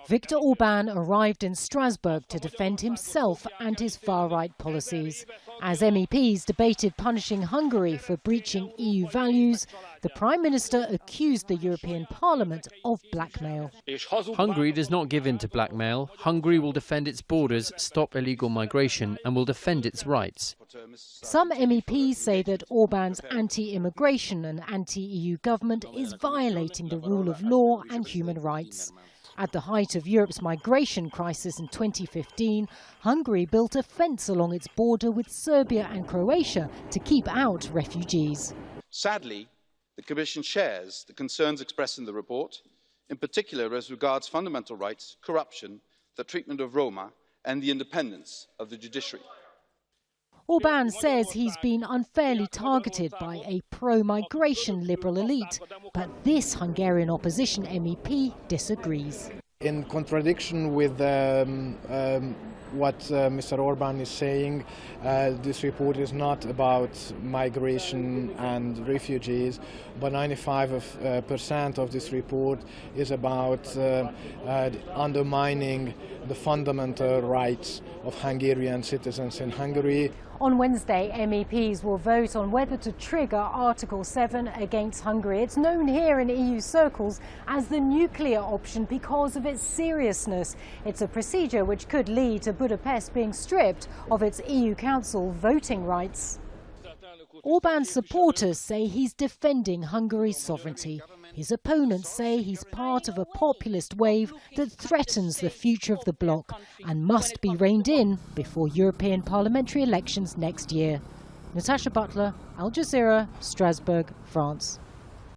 Viktor Orban arrived in Strasbourg to defend himself and his far-right policies. As MEPs debated punishing Hungary for breaching EU values, the Prime Minister accused the European Parliament of blackmail. Hungary does not give in to blackmail. Hungary will defend its borders, stop illegal migration and will defend its rights. Some MEPs say that Orban's anti-immigration and anti-EU government is violating the rule of law and human rights. At the height of Europe's migration crisis in 2015, Hungary built a fence along its border with Serbia and Croatia to keep out refugees. Sadly, the Commission shares the concerns expressed in the report, in particular as regards fundamental rights, corruption, the treatment of Roma and the independence of the judiciary. Orban says he's been unfairly targeted by a pro-migration liberal elite, but this Hungarian opposition MEP disagrees. In contradiction with what Mr. Orban is saying, this report is not about migration and refugees, but 95% of this report is about undermining the fundamental rights of Hungarian citizens in Hungary. On Wednesday, MEPs will vote on whether to trigger Article 7 against Hungary. It's known here in EU circles as the nuclear option because of its seriousness. It's a procedure which could lead to Budapest being stripped of its EU Council voting rights. Orban's supporters say he's defending Hungary's sovereignty. His opponents say he's part of a populist wave that threatens the future of the bloc and must be reined in before European parliamentary elections next year. Natacha Butler, Al Jazeera, Strasbourg, France.